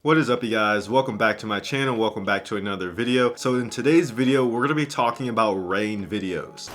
What is up, you guys? Welcome back to my channel. Welcome back to another video. So in today's video, we're going to be talking about rain videos.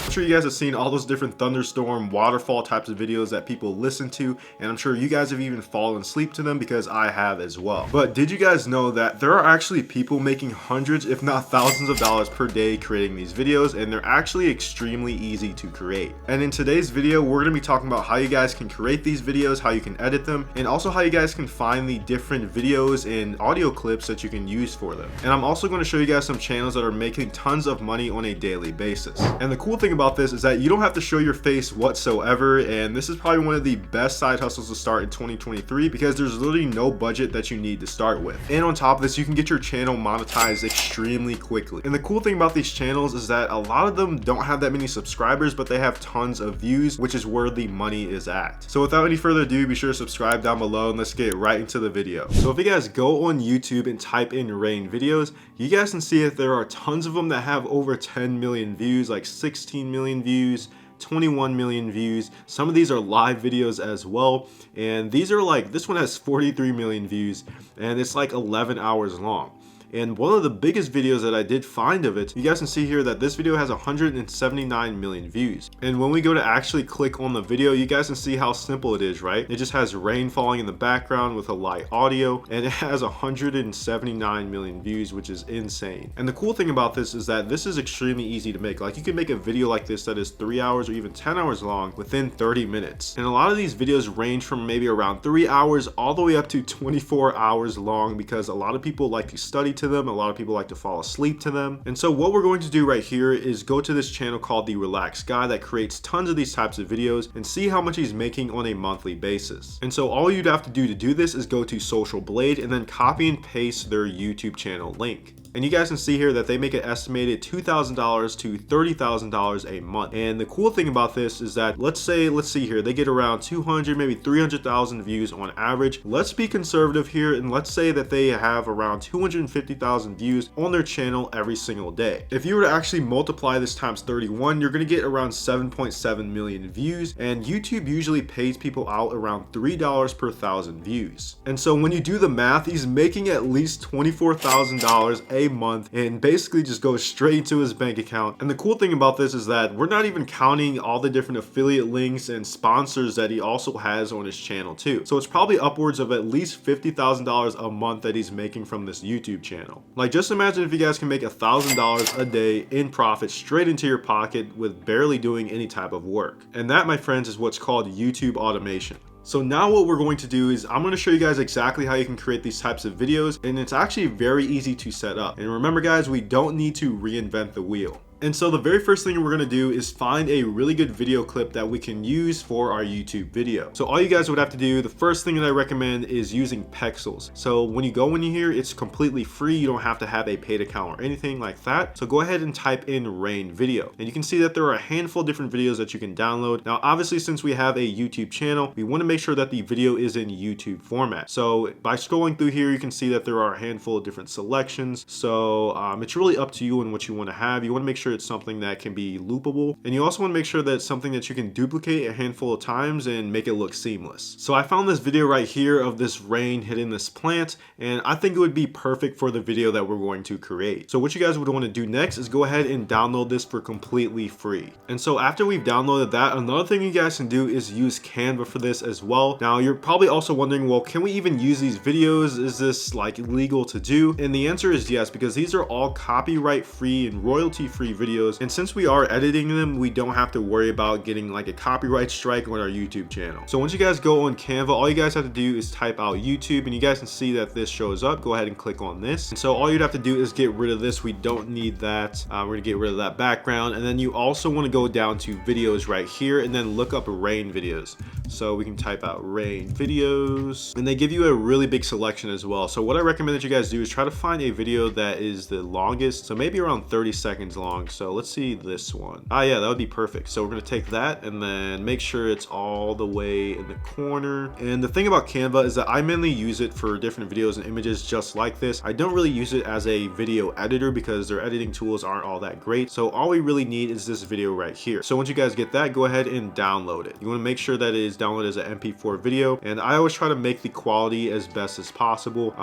I'm sure you guys have seen all those different thunderstorm, waterfall types of videos that people listen to, and I'm sure you guys have even fallen asleep to them because I have as well. But did you guys know that there are actually people making hundreds, if not thousands of dollars per day creating these videos, and they're actually extremely easy to create. And in today's video, we're going to be talking about how you guys can create these videos, how you can edit them, and also how you guys can find the different videos and audio clips that you can use for them. And I'm also going to show you guys some channels that are making tons of money on a daily basis. And the cool thing about this is that you don't have to show your face whatsoever, and this is probably one of the best side hustles to start in 2023 because there's literally no budget that you need to start with. And on top of this, you can get your channel monetized extremely quickly. And the cool thing about these channels is that a lot of them don't have that many subscribers, but they have tons of views, which is where the money is at. So without any further ado, be sure to subscribe down below and let's get right into the video. So if you guys go on YouTube and type in rain videos, you guys can see that there are tons of them that have over 10 million views, like 16 million views, 21 million views. Some of these are live videos as well, and these are like, this one has 43 million views and it's like 11 hours long. And one of the biggest videos that I did find of it, you guys can see here that this video has 179 million views. And when we go to actually click on the video, you guys can see how simple it is, right? It just has rain falling in the background with a light audio, and it has 179 million views, which is insane. And the cool thing about this is that this is extremely easy to make. Like, you can make a video like this that is 3 hours or even 10 hours long within 30 minutes. And a lot of these videos range from maybe around 3 hours all the way up to 24 hours long because a lot of people like to study to them, a lot of people like to fall asleep to them. And so what we're going to do right here is go to this channel called The Relaxed Guy that creates tons of these types of videos and see how much he's making on a monthly basis. And so all you'd have to do this is go to Social Blade and then copy and paste their YouTube channel link. And you guys can see here that they make an estimated $2,000 to $30,000 a month. And the cool thing about this is that let's see here, they get around 200, maybe 300,000 views on average. Let's be conservative here and let's say that they have around 250,000 views on their channel every single day. If you were to actually multiply this times 31, you're going to get around 7.7 million views. And YouTube usually pays people out around $3 per thousand views. And so when you do the math, he's making at least $24,000 a month and basically just goes straight to his bank account. And the cool thing about this is that we're not even counting all the different affiliate links and sponsors that he also has on his channel too. So it's probably upwards of at least $50,000 a month that he's making from this YouTube channel. Like, just imagine if you guys can make $1,000 a day in profit straight into your pocket with barely doing any type of work. And that, my friends, is what's called YouTube automation. So now what we're going to do is I'm going to show you guys exactly how you can create these types of videos, and it's actually very easy to set up. And remember guys, we don't need to reinvent the wheel. And so the very first thing we're going to do is find a really good video clip that we can use for our YouTube video. So all you guys would have to do, the first thing that I recommend is using Pexels. So when you go in here, it's completely free. You don't have to have a paid account or anything like that. So go ahead and type in rain video. And you can see that there are a handful of different videos that you can download. Now, obviously, since we have a YouTube channel, we want to make sure that the video is in YouTube format. So by scrolling through here, you can see that there are a handful of different selections. So it's really up to you and what you want to have. You want to make sure it's something that can be loopable, and you also want to make sure that it's something that you can duplicate a handful of times and make it look seamless. So I found this video right here of this rain hitting this plant, and I think it would be perfect for the video that we're going to create. So what you guys would want to do next is go ahead and download this for completely free. And so after we've downloaded that, another thing you guys can do is use Canva for this as well. Now you're probably also wondering, well, can we even use these videos? Is this like legal to do? And the answer is yes, because these are all copyright free and royalty free videos, and since we are editing them, we don't have to worry about getting like a copyright strike on our YouTube channel. So once you guys go on Canva, all you guys have to do is type out YouTube, and you guys can see that this shows up. Go ahead and click on this, and so all you'd have to do is get rid of this. We don't need that. We're gonna get rid of that background, and then you also want to go down to videos right here and then look up rain videos. So we can type out rain videos, and they give you a really big selection as well. So what I recommend that you guys do is try to find a video that is the longest, so maybe around 30 seconds long, one. So let's see this one. Yeah, that would be perfect. So we're gonna take that and then make sure it's all the way in the corner. And the thing about Canva is that I mainly use it for different videos and images just like this. I don't really use it as a video editor because their editing tools aren't all that great. So all we really need is this video right here. So once you guys get that, go ahead and download it. You want to make sure that it is downloaded as an MP4 video. And I always try to make the quality as best as possible.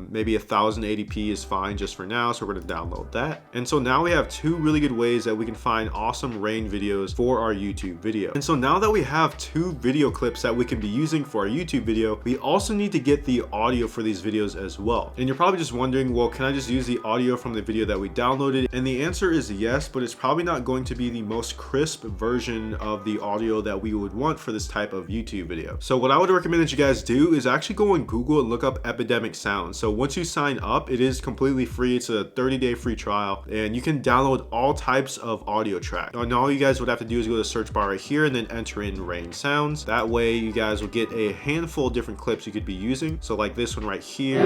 Maybe 1080p is fine just for now. So we're going to download that. And so now we have two really good ways that we can find awesome rain videos for our YouTube video. And so now that we have two video clips that we can be using for our YouTube video, we also need to get the audio for these videos as well. And you're probably just wondering, well, can I just use the audio from the video that we downloaded? And the answer is yes, but it's probably not going to be the most crisp version of the audio that we would want for this type of YouTube video. So what I would recommend that you guys do is actually go on Google and look up Epidemic Sound. So once you sign up, it is completely free. It's a 30-day free trial, and you can download all types of audio tracks. And all you guys would have to do is go to the search bar right here and then enter in rain sounds. That way you guys will get a handful of different clips you could be using. So like this one right here,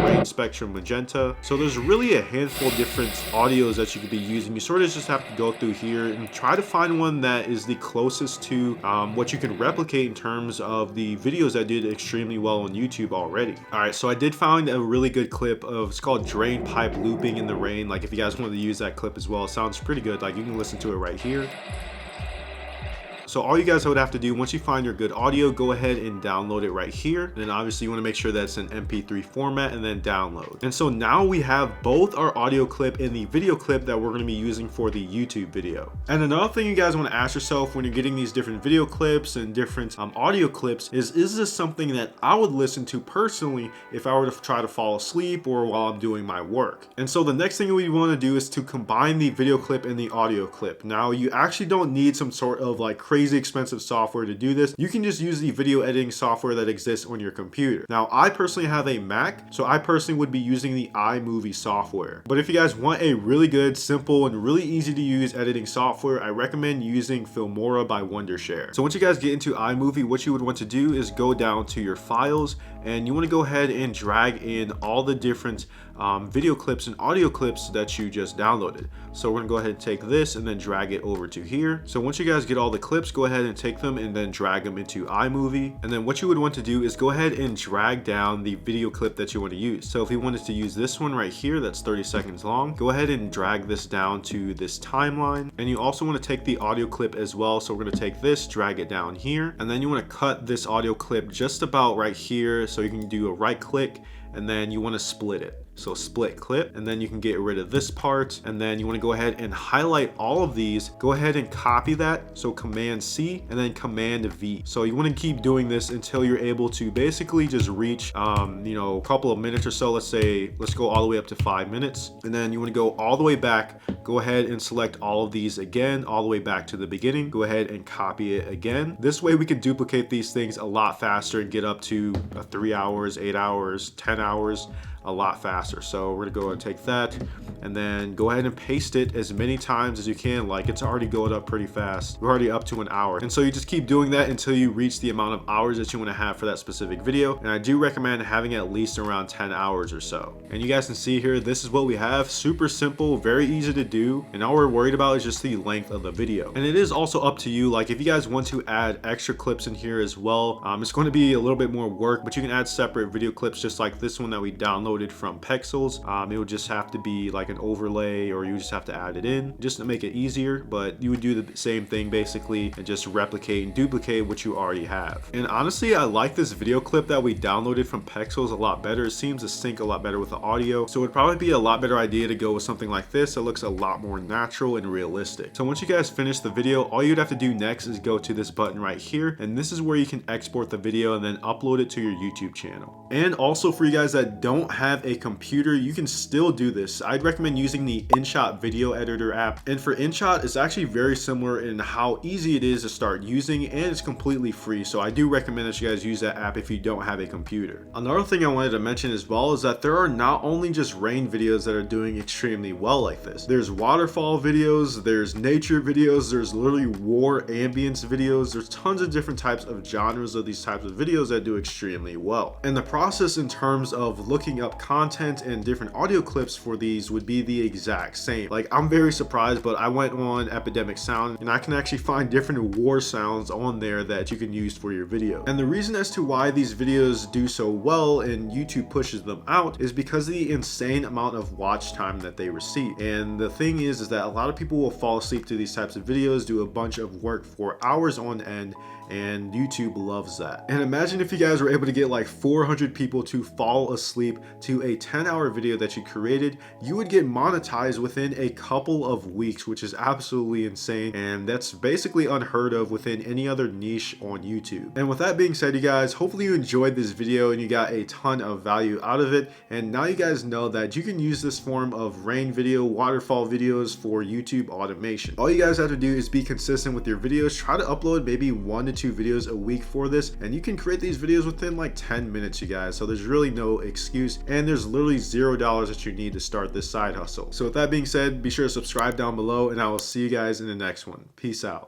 rain spectrum magenta. So there's really a handful of different audios that you could be using. You sort of just have to go through here and try to find one that is the closest to what you can replicate in terms of the videos that did extremely well on YouTube already. All right, so I did find a really good clip of, it's called Drain Pipe Looping in the Rain. Like if you guys wanted to use that clip as well, it sounds pretty good. Like you can listen to it right here. So all you guys would have to do, once you find your good audio, go ahead and download it right here. And then obviously you want to make sure that it's in MP3 format and then download. And so now we have both our audio clip and the video clip that we're going to be using for the YouTube video. And another thing you guys want to ask yourself when you're getting these different video clips and different audio clips is this something that I would listen to personally if I were to try to fall asleep or while I'm doing my work? And so the next thing we want to do is to combine the video clip and the audio clip. Now you actually don't need some sort of like crazy expensive software to do this. You can just use the video editing software that exists on your computer. Now I personally have a Mac, so I personally would be using the iMovie software. But if you guys want a really good, simple, and really easy to use editing software, I recommend using Filmora by Wondershare. So once you guys get into iMovie, what you would want to do is go down to your files and you want to go ahead and drag in all the different video clips and audio clips that you just downloaded. So we're gonna go ahead and take this and then drag it over to here. So once you guys get all the clips, go ahead and take them and then drag them into iMovie. And then what you would want to do is go ahead and drag down the video clip that you want to use. So if we wanted to use this one right here, that's 30 seconds long, go ahead and drag this down to this timeline. And you also want to take the audio clip as well. So we're going to take this, drag it down here, and then you want to cut this audio clip just about right here. So you can do a right click and then you want to split it. So split clip, and then you can get rid of this part, and then you want to go ahead and highlight all of these. Go ahead and copy that, so Command C and then Command V. So you want to keep doing this until you're able to basically just reach a couple of minutes or so. Let's go all the way up to 5 minutes, and then you want to go all the way back. Go ahead and select all of these again, all the way back to the beginning. Go ahead and copy it again. This way we can duplicate these things a lot faster and get up to 3 hours, 8 hours, 10 hours a lot faster. So we're gonna go and take that and then go ahead and paste it as many times as you can. Like it's already going up pretty fast. We're already up to an hour. And so you just keep doing that until you reach the amount of hours that you want to have for that specific video. And I do recommend having at least around 10 hours or so. And you guys can see here, this is what we have. Super simple, very easy to do. And all we're worried about is just the length of the video. And it is also up to you. Like if you guys want to add extra clips in here as well, it's going to be a little bit more work, but you can add separate video clips just like this one that we downloaded from Pexels. It would just have to be like an overlay, or you just have to add it in just to make it easier, but you would do the same thing basically and just replicate and duplicate what you already have. And honestly, I like this video clip that we downloaded from Pexels a lot better. It seems to sync a lot better with the audio, so it would probably be a lot better idea to go with something like this that looks a lot more natural and realistic. So once you guys finish the video, all you'd have to do next is go to this button right here, and this is where you can export the video and then upload it to your YouTube channel. And also for you guys that don't have a computer, you can still do this. I'd recommend using the InShot video editor app. And for InShot, it's actually very similar in how easy it is to start using, and it's completely free. So I do recommend that you guys use that app if you don't have a computer. Another thing I wanted to mention as well is that there are not only just rain videos that are doing extremely well like this. There's waterfall videos, there's nature videos, there's literally war ambience videos. There's tons of different types of genres of these types of videos that do extremely well. And the process in terms of looking up content content and different audio clips for these would be the exact same. Like, I'm very surprised, but I went on Epidemic Sound and I can actually find different war sounds on there that you can use for your video. And the reason as to why these videos do so well and YouTube pushes them out is because of the insane amount of watch time that they receive. And the thing is that a lot of people will fall asleep to these types of videos, do a bunch of work for hours on end, and YouTube loves that. And imagine if you guys were able to get like 400 people to fall asleep to a 10-hour video that you created, you would get monetized within a couple of weeks, which is absolutely insane, and that's basically unheard of within any other niche on YouTube. And with that being said, you guys, hopefully you enjoyed this video and you got a ton of value out of it, and now you guys know that you can use this form of rain video, waterfall videos for YouTube automation. All you guys have to do is be consistent with your videos, try to upload maybe 1 to 2 videos a week for this, and you can create these videos within like 10 minutes, you guys. So there's really no excuse, and there's literally $0 that you need to start this side hustle. So with that being said, be sure to subscribe down below, and I will see you guys in the next one. Peace out.